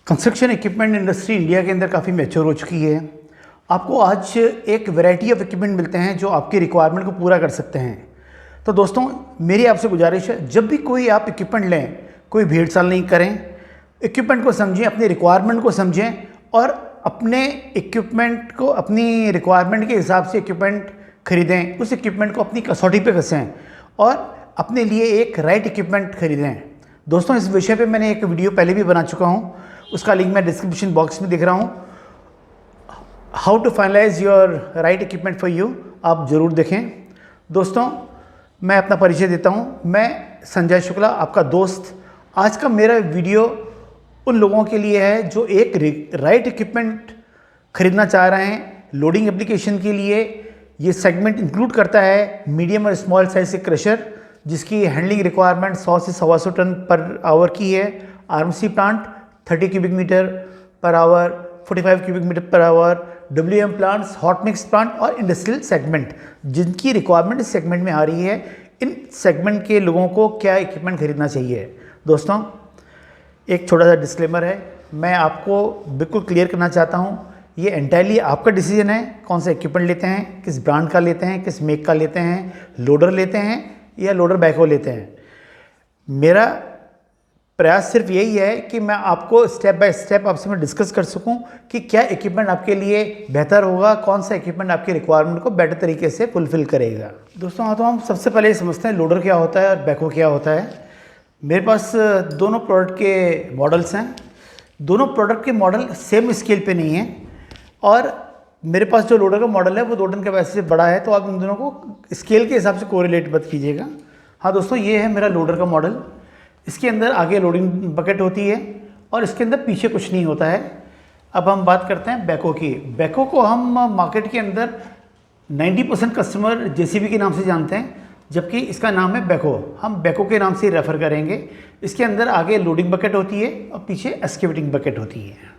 Construction equipment industry India के अंदर काफ़ी मैच्योर हो चुकी है। आपको आज एक वैरायटी ऑफ इक्विपमेंट मिलते हैं जो आपकी रिक्वायरमेंट को पूरा कर सकते हैं। तो दोस्तों, मेरी आपसे गुजारिश है, जब भी कोई आप इक्विपमेंट लें, कोई भेड़चाल नहीं करें। इक्विपमेंट को समझें, अपनी रिक्वायरमेंट को समझें और अपने इक्विपमेंट को अपनी रिक्वायरमेंट के हिसाब से इक्विपमेंट खरीदें। उस इक्विपमेंट को अपनी कसौटी पे कसें और अपने लिए एक राइट इक्विपमेंट खरीदें। दोस्तों, इस विषय पे मैंने एक वीडियो पहले भी बना चुका हूँ, उसका लिंक मैं डिस्क्रिप्शन बॉक्स में दिख रहा हूँ। How to finalise your right equipment for you, आप ज़रूर देखें। दोस्तों, मैं अपना परिचय देता हूँ। मैं संजय शुक्ला, आपका दोस्त। आज का मेरा वीडियो उन लोगों के लिए है जो एक राइट इक्विपमेंट खरीदना चाह रहे हैं लोडिंग एप्लीकेशन के लिए। ये सेगमेंट इंक्लूड करता है मीडियम और स्मॉल साइज के क्रशर, जिसकी हैंडलिंग रिक्वायरमेंट 100 से 125 टन पर आवर की है। RMC plant 30 cubic metre per hour, 45 cubic metre per hour, WM plants, hot mix plant और इंडस्ट्रियल सेगमेंट, जिनकी रिक्वायरमेंट इस सेगमेंट में आ रही है। इन सेगमेंट के लोगों को क्या इक्विपमेंट खरीदना चाहिए। दोस्तों, एक छोटा सा डिस्क्लेमर है, मैं आपको बिल्कुल क्लियर करना चाहता हूँ, ये एंटायरली आपका डिसीजन है कौन सा इक्विपमेंट लेते हैं, किस ब्रांड का लेते हैं, किस मेक का लेते हैं, लोडर लेते हैं या लोडर बैकहो लेते हैं। मेरा प्रयास सिर्फ यही है कि मैं आपको स्टेप बाय स्टेप आपसे मैं डिस्कस कर सकूं कि क्या इक्विपमेंट आपके लिए बेहतर होगा, कौन सा इक्विपमेंट आपकी रिक्वायरमेंट को बेटर तरीके से फुलफिल करेगा। दोस्तों, तो हम सबसे पहले समझते हैं लोडर क्या होता है और बैकहो क्या होता है। मेरे पास दोनों प्रोडक्ट के मॉडल्स हैं। दोनों प्रोडक्ट के मॉडल सेम स्केल पे नहीं हैं और मेरे पास जो लोडर का मॉडल है वो 2 टन कैपेसिटी से बड़ा है, तो आप इन दोनों को स्केल के हिसाब से कोरिलेट मत कीजिएगा। हाँ दोस्तों, ये है मेरा लोडर का मॉडल। इसके अंदर आगे लोडिंग बकेट होती है और इसके अंदर पीछे कुछ नहीं होता है। अब हम बात करते हैं बैकहो की। बैकहो को हम मार्केट के अंदर 90% कस्टमर जेसीबी के नाम से जानते हैं, जबकि इसका नाम है बैकहो। हम बैकहो के नाम से रेफ़र करेंगे। इसके अंदर आगे लोडिंग बकेट होती है और पीछे एक्सकेवेटिंग बकेट होती है।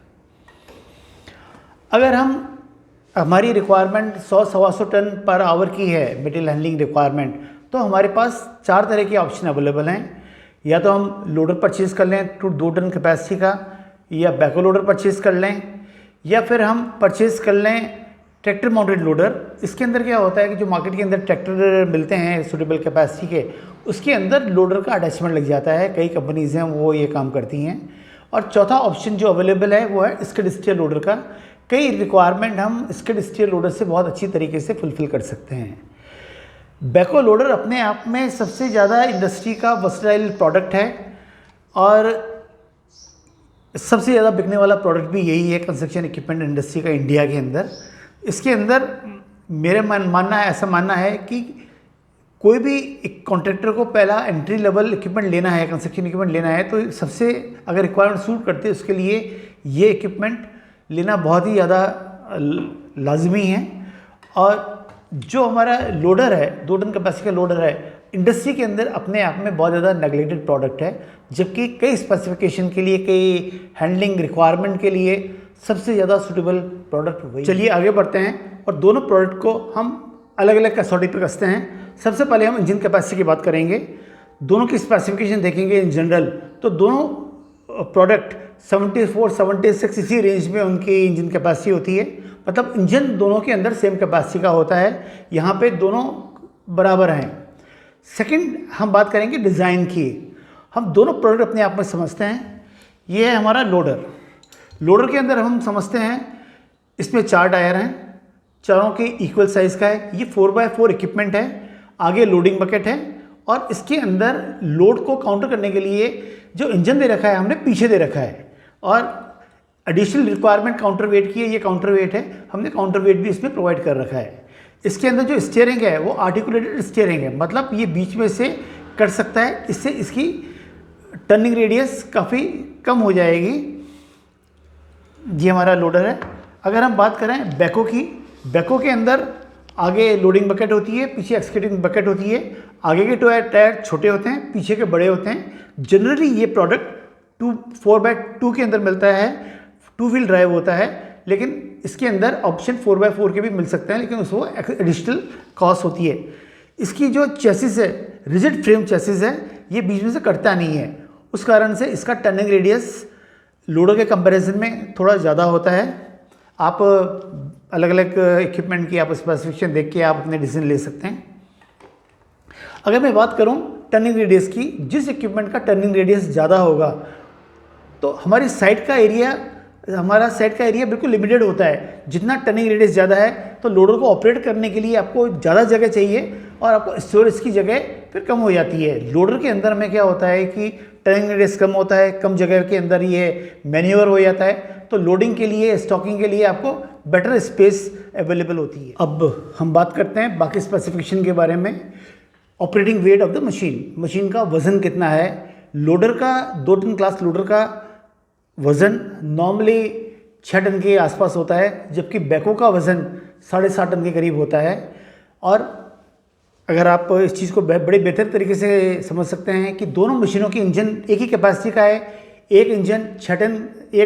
अगर हमारी रिक्वायरमेंट 100-125 टन पर आवर की है मटेरियल हैंडलिंग रिक्वायरमेंट, तो हमारे पास 4 तरह के ऑप्शन अवेलेबल हैं। या तो हम लोडर परचेज़ कर लें 2 टन कैपेसिटी का, या बैकहो लोडर परचेज़ कर लें, या फिर हम परचेज़ कर लें ट्रैक्टर माउंटेड लोडर। इसके अंदर क्या होता है कि जो मार्केट के अंदर ट्रैक्टर मिलते हैं सूटेबल कैपेसिटी के, उसके अंदर लोडर का अटैचमेंट लग जाता है। कई कंपनीज़ हैं वो ये काम करती हैं। और चौथा ऑप्शन जो अवेलेबल है वो है स्किड स्टीयर लोडर का। कई रिक्वायरमेंट हम स्किड स्टीयर लोडर से बहुत अच्छी तरीके से फुलफ़िल कर सकते हैं। बैकहो लोडर अपने आप में सबसे ज़्यादा इंडस्ट्री का वर्सटाइल प्रोडक्ट है और सबसे ज़्यादा बिकने वाला प्रोडक्ट भी यही है कंस्ट्रक्शन इक्विपमेंट इंडस्ट्री का इंडिया के अंदर। इसके अंदर मेरा ऐसा मानना है कि कोई भी कॉन्ट्रैक्टर को पहला एंट्री लेवल इक्विपमेंट लेना है, कंस्ट्रक्शन इक्विपमेंट लेना है, तो सबसे अगर रिक्वायरमेंट सूट करती है उसके लिए ये इक्विपमेंट लेना बहुत ही ज़्यादा लाजमी है। और जो हमारा लोडर है, 2 टन कैपेसिटी का लोडर है, इंडस्ट्री के अंदर अपने आप में बहुत ज़्यादा नेगलेक्टेड प्रोडक्ट है, जबकि कई स्पेसिफिकेशन के लिए, कई हैंडलिंग रिक्वायरमेंट के लिए सबसे ज़्यादा सूटेबल प्रोडक्ट वही। चलिए आगे बढ़ते हैं और दोनों प्रोडक्ट को हम अलग अलग कसौटी पर कसते हैं। सबसे पहले हम इंजन कैपेसिटी की बात करेंगे, दोनों की स्पेसिफिकेशन देखेंगे इन जनरल। तो दोनों प्रोडक्ट 74-76 इसी रेंज में उनकी इंजन कैपेसिटी होती है, मतलब इंजन दोनों के अंदर सेम कैपेसिटी का होता है। यहाँ पे दोनों बराबर हैं। सेकंड, हम बात करेंगे डिज़ाइन की। हम दोनों प्रोडक्ट अपने आप में समझते हैं। ये है हमारा लोडर। लोडर के अंदर हम समझते हैं इसमें 4 टायर हैं, चारों के इक्वल साइज़ का है। ये 4x4 इक्विपमेंट है। आगे लोडिंग बकेट है और इसके अंदर लोड को काउंटर करने के लिए जो इंजन दे रखा है हमने पीछे दे रखा है। और एडिशनल रिक्वायरमेंट काउंटर वेट की है, ये काउंटर वेट है, हमने काउंटर वेट भी इसमें प्रोवाइड कर रखा है। इसके अंदर जो स्टीयरिंग है वो आर्टिकुलेटेड स्टीयरिंग है, मतलब ये बीच में से कट सकता है, इससे इसकी टर्निंग रेडियस काफ़ी कम हो जाएगी। ये हमारा लोडर है। अगर हम बात करें बैकहो की, बैकहो के अंदर आगे लोडिंग बकेट होती है, पीछे एक्सकेवेटिंग बकेट होती है। आगे के टायर छोटे होते हैं, पीछे के बड़े होते हैं। जनरली ये प्रोडक्ट 4x2 के अंदर मिलता है, 2 व्हील ड्राइव होता है, लेकिन इसके अंदर ऑप्शन 4x4 के भी मिल सकते हैं, लेकिन उसको एडिशनल कॉस्ट होती है। इसकी जो चेसिस है, रिजिड फ्रेम चेसिस है, ये बीच में से कटता नहीं है, उस कारण से इसका टर्निंग रेडियस लोडर के कंपैरिजन में थोड़ा ज़्यादा होता है। आप अलग अलग इक्विपमेंट की आप स्पेसिफिकेशन देख के आप अपने डिसीजन ले सकते हैं। अगर मैं बात करूं टर्निंग रेडियस की, जिस इक्विपमेंट का टर्निंग रेडियस ज़्यादा होगा तो हमारा साइट का एरिया बिल्कुल लिमिटेड होता है। जितना टर्निंग रेडियस ज़्यादा है तो लोडर को ऑपरेट करने के लिए आपको ज़्यादा जगह चाहिए और आपको स्टोरेज की जगह फिर कम हो जाती है। लोडर के अंदर में क्या होता है कि टर्निंग रेडियस कम होता है, कम जगह के अंदर ये मैन्यूवर हो जाता है, तो लोडिंग के लिए, स्टॉकिंग के लिए आपको बेटर स्पेस अवेलेबल होती है। अब हम बात करते हैं बाकी स्पेसिफिकेशन के बारे में। Operating weight of the machine का वज़न कितना है। लोडर का 2 टन क्लास लोडर का वज़न नॉर्मली 6 टन के आसपास होता है, जबकि बैको का वज़न 7.5 टन के करीब होता है। और अगर आप इस चीज़ को बड़े बेहतर तरीके से समझ सकते हैं कि दोनों मशीनों की इंजन एक ही कैपेसिटी का है। एक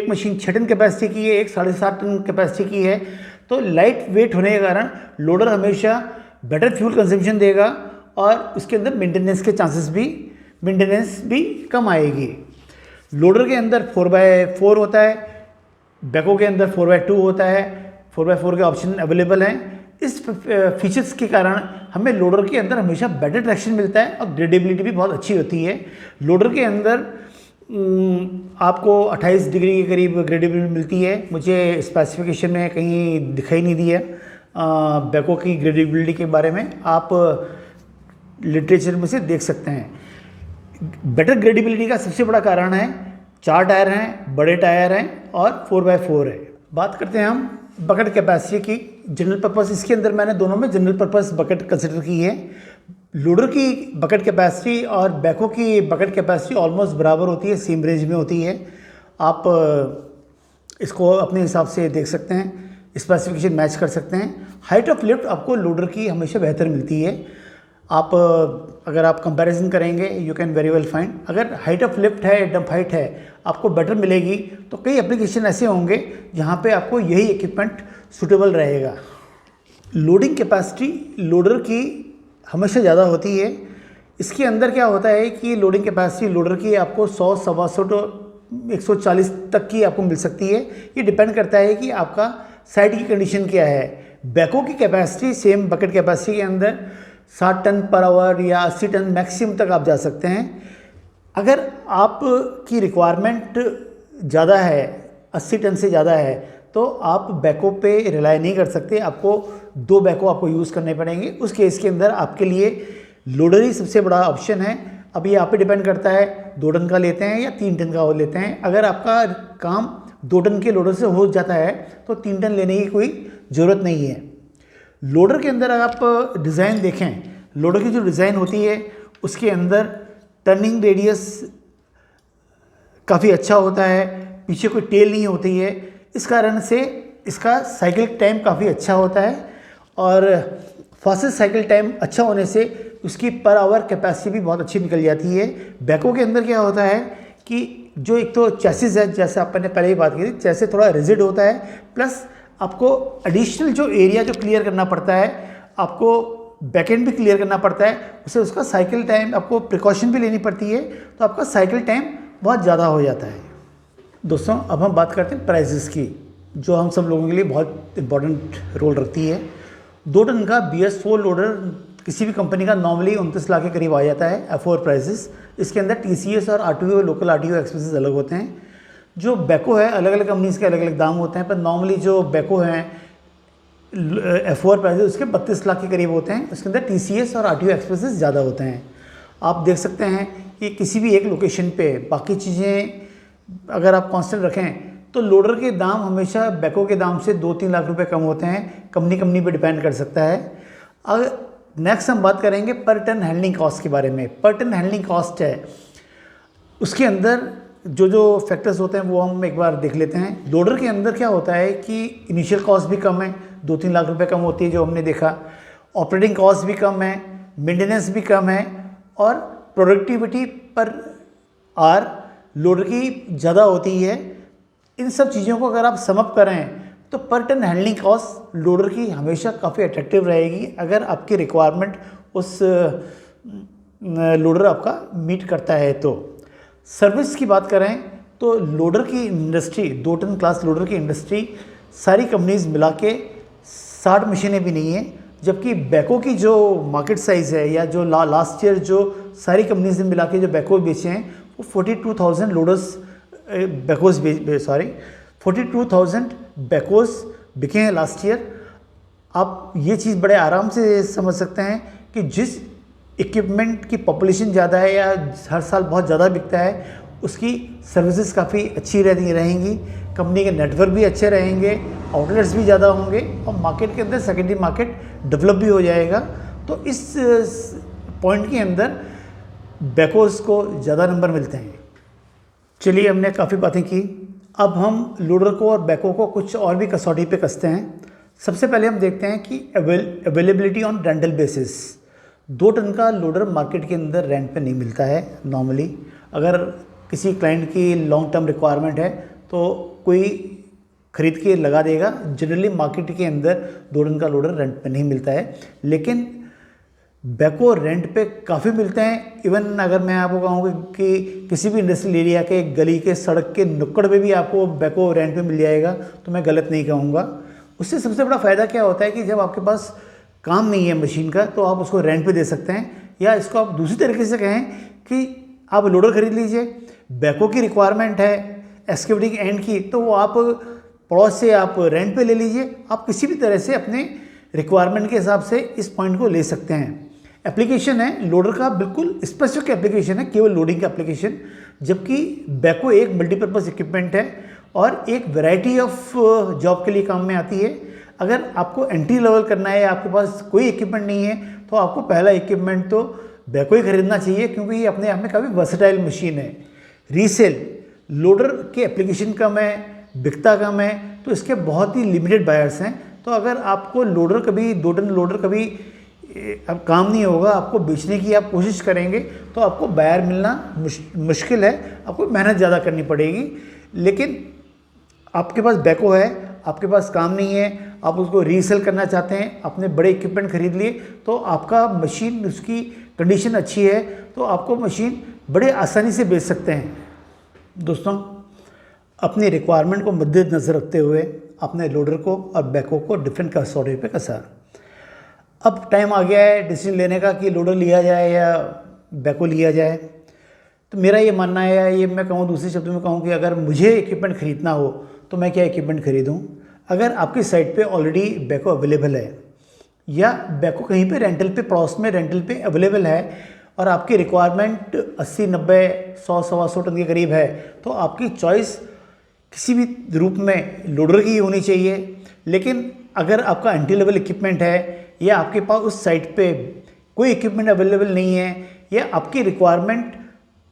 मशीन 6 टन कैपेसिटी की है, एक 7.5 टन कैपेसिटी की है। तो लाइट वेट होने के कारण लोडर हमेशा बेटर फ्यूल कंजम्पशन देगा और उसके अंदर मेंटेनेंस भी कम आएगी। लोडर के अंदर 4x4 होता है, बैको के अंदर 4x2 होता है। 4x4 के ऑप्शन अवेलेबल हैं। इस फीचर्स के कारण हमें लोडर के अंदर हमेशा बेटर ट्रैक्शन मिलता है और ग्रेडेबिलिटी भी बहुत अच्छी होती है। लोडर के अंदर आपको 28 डिग्री के करीब ग्रेडेबिलिटी मिलती है। मुझे स्पेसिफिकेशन में कहीं दिखाई नहीं दिया बैको की ग्रेडेबिलिटी के बारे में, आप लिटरेचर में से देख सकते हैं। बेटर ग्रेडेबिलिटी का सबसे बड़ा कारण है 4 टायर हैं, बड़े टायर हैं और 4x4 है। बात करते हैं हम बकेट कैपेसिटी की। जनरल पर्पस, इसके अंदर मैंने दोनों में जनरल पर्पस बकेट कंसिडर की है। लोडर की बकेट कैपेसिटी और बैको की बकेट कैपेसिटी ऑलमोस्ट बराबर होती है, सेम रेंज में होती है। आप इसको अपने हिसाब से देख सकते हैं, स्पेसिफिकेशन मैच कर सकते हैं। हाइट ऑफ लिफ्ट आपको लोडर की हमेशा बेहतर मिलती है। अगर आप कंपैरिजन करेंगे you can very well find, अगर हाइट ऑफ लिफ्ट है, डंप हाइट है, आपको बेटर मिलेगी। तो कई एप्लीकेशन ऐसे होंगे जहाँ पे आपको यही इक्विपमेंट सूटेबल रहेगा। लोडिंग कैपेसिटी लोडर की हमेशा ज़्यादा होती है। इसके अंदर क्या होता है कि लोडिंग कैपेसिटी लोडर की आपको 100, 125 to 140 तक की आपको मिल सकती है। ये डिपेंड करता है कि आपका साइट की कंडीशन क्या है। बैको की कैपेसिटी सेम बकेट कैपेसिटी के अंदर 60 टन पर आवर या 80 टन मैक्सिमम तक आप जा सकते हैं। अगर आपकी रिक्वायरमेंट ज़्यादा है, 80 टन से ज़्यादा है, तो आप बैको पे रिलाई नहीं कर सकते, आपको 2 बैको आपको यूज़ करने पड़ेंगे। उस केस के अंदर आपके लिए लोडर ही सबसे बड़ा ऑप्शन है। अब ये आप पे डिपेंड करता है 2 टन का लेते हैं या 3 टन का लेते हैं। अगर आपका काम 2 टन के लोडर से हो जाता है तो 3 टन लेने की कोई ज़रूरत नहीं है। लोडर के अंदर अगर आप डिज़ाइन देखें, लोडर की जो डिज़ाइन होती है उसके अंदर टर्निंग रेडियस काफ़ी अच्छा होता है, पीछे कोई टेल नहीं होती है। इस कारण से इसका साइकिल टाइम काफ़ी अच्छा होता है और फास्टेस्ट साइकिल टाइम अच्छा होने से उसकी पर आवर कैपेसिटी भी बहुत अच्छी निकल जाती है। बैको के अंदर क्या होता है कि जो एक तो चैसिस है, जैसे आपने पहले ही बात की थी, चैसिस थोड़ा रिजिड होता है, प्लस आपको एडिशनल जो एरिया जो क्लियर करना पड़ता है, आपको बैकएंड भी क्लियर करना पड़ता है, उससे उसका साइकिल टाइम आपको प्रिकॉशन भी लेनी पड़ती है, तो आपका साइकिल टाइम बहुत ज़्यादा हो जाता है। दोस्तों, अब हम बात करते हैं प्राइसेस की, जो हम सब लोगों के लिए बहुत इंपॉर्टेंट रोल रखती है। 2 टन का BS4 लोडर किसी भी कंपनी का नॉर्मली 29 लाख के करीब आ जाता है F4 प्राइसेस। इसके अंदर TCS और RTO, लोकल RTO एक्सपेंसेस अलग होते हैं। जो बैको है, अलग अलग कंपनीज़ के अलग अलग दाम होते हैं, पर नॉर्मली जो बैको हैं F4 प्राइसेस उसके 32 लाख के करीब होते हैं। उसके अंदर TCS और RTO एक्सपेंसेस ज़्यादा होते हैं। आप देख सकते हैं कि किसी भी एक लोकेशन पे बाकी चीज़ें अगर आप कांस्टेंट रखें तो लोडर के दाम हमेशा बैको के दाम से 2-3 लाख रुपए कम होते हैं। कंपनी पे डिपेंड कर सकता है। अब नेक्स्ट हम बात करेंगे पर टन हैंडलिंग कॉस्ट के बारे में। पर टन हैंडलिंग कॉस्ट है, उसके अंदर जो फैक्टर्स होते हैं वो हम एक बार देख लेते हैं। लोडर के अंदर क्या होता है कि इनिशियल कॉस्ट भी कम है, 2-3 लाख रुपए कम होती है जो हमने देखा। ऑपरेटिंग कॉस्ट भी कम है, मेंटेनेंस भी कम है और प्रोडक्टिविटी पर आर लोडर की ज़्यादा होती है। इन सब चीज़ों को अगर आप सम अप करें तो पर टन हैंडलिंग कॉस्ट लोडर की हमेशा काफ़ी अट्रैक्टिव रहेगी, अगर आपकी रिक्वायरमेंट उस लोडर आपका मीट करता है तो। सर्विस की बात करें तो लोडर की इंडस्ट्री, 2 टन क्लास लोडर की इंडस्ट्री सारी कंपनीज मिला के 60 मशीनें भी नहीं है, जबकि बैको की जो मार्केट साइज़ है या जो लास्ट ईयर जो सारी कंपनीज ने मिला के जो बैको बेचे हैं वो 42,000 लोडर्स बैकोस 42,000 बैकोस बिके हैं लास्ट ईयर। आप ये चीज़ बड़े आराम से समझ सकते हैं कि जिस इक्विपमेंट की पॉपुलेशन ज़्यादा है या हर साल बहुत ज़्यादा बिकता है उसकी सर्विसेज काफ़ी अच्छी रहेंगी, कंपनी के नेटवर्क भी अच्छे रहेंगे, आउटलेट्स भी ज़्यादा होंगे और मार्केट के अंदर सेकेंडरी मार्केट डेवलप भी हो जाएगा। तो इस पॉइंट के अंदर बैकोस को ज़्यादा नंबर मिलते हैं। चलिए, हमने काफ़ी बातें की, अब हम लोडर को और बैको को कुछ और भी कसौटी पे कसते हैं। सबसे पहले हम देखते हैं कि availability on rental basis. 2 ton का लोडर मार्केट के अंदर रेंट पे नहीं मिलता है नॉर्मली। अगर किसी क्लाइंट की लॉन्ग टर्म रिक्वायरमेंट है तो कोई खरीद के लगा देगा। जनरली मार्केट के अंदर 2 टन का लोडर रेंट पे नहीं मिलता है, लेकिन बैको रेंट पे काफ़ी मिलते हैं। इवन अगर मैं आपको कहूँ कि किसी भी इंडस्ट्रियल एरिया के गली के सड़क के नुक्कड़ पे भी आपको बैको रेंट पे मिल जाएगा, तो मैं गलत नहीं कहूँगा। उससे सबसे बड़ा फ़ायदा क्या होता है कि जब आपके पास काम नहीं है मशीन का तो आप उसको रेंट पे दे सकते हैं, या इसको आप दूसरी तरीके से कहें कि आप लोडर खरीद लीजिए, बैको की रिक्वायरमेंट है एक्सकेवेटिंग एंड की, तो वो आप पड़ोस से आप रेंट पे ले लीजिए। आप किसी भी तरह से अपने रिक्वायरमेंट के हिसाब से इस पॉइंट को ले सकते हैं। एप्लीकेशन है लोडर का, बिल्कुल स्पेसिफिक एप्लीकेशन है, केवल लोडिंग का एप्लीकेशन, जबकि बैको एक मल्टीपर्पज़ इक्विपमेंट है और एक वैरायटी ऑफ जॉब के लिए काम में आती है। अगर आपको एंट्री लेवल करना है, आपके पास कोई इक्विपमेंट नहीं है, तो आपको पहला इक्विपमेंट तो बैको ही खरीदना चाहिए, क्योंकि ये अपने आप में काफ़ी वर्सेटाइल मशीन है। रीसेल लोडर के एप्लीकेशन कम है, बिकता कम है, तो इसके बहुत ही लिमिटेड बायर्स हैं। तो अगर आपको लोडर कभी 2 टन लोडर कभी अब काम नहीं होगा, आपको बेचने की आप कोशिश करेंगे तो आपको बायर मिलना मुश्किल है, आपको मेहनत ज़्यादा करनी पड़ेगी। लेकिन आपके पास बैको है, आपके पास काम नहीं है, आप उसको रीसेल करना चाहते हैं, अपने बड़े इक्विपमेंट खरीद लिए, तो आपका मशीन उसकी कंडीशन अच्छी है तो आपको मशीन बड़े आसानी से बेच सकते हैं। दोस्तों, अपनी रिक्वायरमेंट को मद्देनज़र रखते हुए अपने लोडर को और बैको को डिफरेंट कसौटी पे कसा। अब टाइम आ गया है डिसीजन लेने का कि लोडर लिया जाए या बैको लिया जाए। तो मेरा ये मानना है, ये मैं कहूँ दूसरे शब्दों में कहूँ कि अगर मुझे इक्विपमेंट ख़रीदना हो तो मैं क्या इक्विपमेंट ख़रीदूँ। अगर आपकी साइट पे ऑलरेडी बैको अवेलेबल है या बैको कहीं पे रेंटल पे पड़ोस में रेंटल पे अवेलेबल है और आपकी रिक्वायरमेंट 80, 90, 100, 125 टन के करीब है, तो आपकी चॉइस किसी भी रूप में लोडर की होनी चाहिए। लेकिन अगर आपका एंट्री लेवल इक्विपमेंट है या आपके पास उस साइट पे कोई इक्विपमेंट अवेलेबल नहीं है या आपकी रिक्वायरमेंट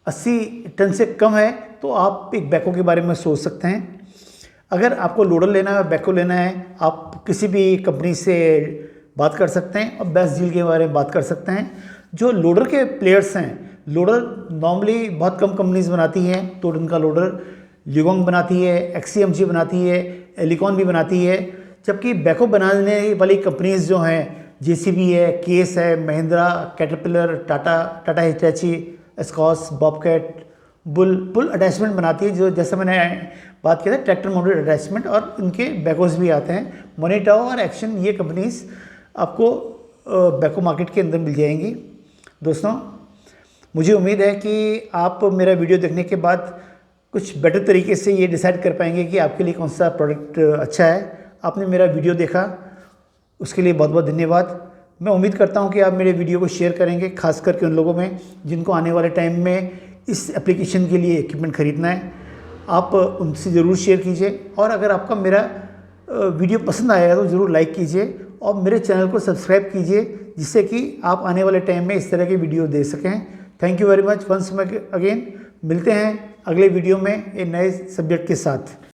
80 टन से कम है, तो आप एक बैको के बारे में सोच सकते हैं। अगर आपको लोडर लेना है, बैको लेना है, आप किसी भी कंपनी से बात कर सकते हैं और बेस्ट डील के बारे में बात कर सकते हैं। जो लोडर के प्लेयर्स हैं, लोडर नॉर्मली बहुत कम कंपनीज बनाती हैं। 2 टन का लोडर ल्यूगोंग बनाती है, XCMG बनाती है, एलिकॉन भी बनाती है, जबकि बैको बनाने वाली कंपनीज जो हैं JCB है, केस है, Mahindra, Caterpillar, Tata Hitachi, Escorts, Bobcat, Bull attachment बनाती है, जो जैसे मैंने बात किया था ट्रैक्टर माउंटेड अटैचमेंट, और इनके बैकोस भी आते हैं। मोनिटाओ और एक्शन, ये कंपनीज आपको बैको मार्केट के अंदर मिल जाएंगी। दोस्तों, मुझे उम्मीद है कि आप मेरा वीडियो देखने के बाद कुछ बेटर तरीके से ये डिसाइड कर पाएंगे कि आपके लिए कौन सा प्रोडक्ट अच्छा है। आपने मेरा वीडियो देखा, उसके लिए बहुत बहुत धन्यवाद। मैं उम्मीद करता हूं कि आप मेरे वीडियो को शेयर करेंगे, खास करके उन लोगों में जिनको आने वाले टाइम में इस एप्लीकेशन के लिए इक्विपमेंट ख़रीदना है। आप उनसे ज़रूर शेयर कीजिए, और अगर आपका मेरा वीडियो पसंद आया तो ज़रूर लाइक कीजिए और मेरे चैनल को सब्सक्राइब कीजिए, जिससे कि आप आने वाले टाइम में इस तरह के वीडियो देख सकें। Thank you very much once again. मिलते हैं अगले वीडियो में एक नए सब्जेक्ट के साथ।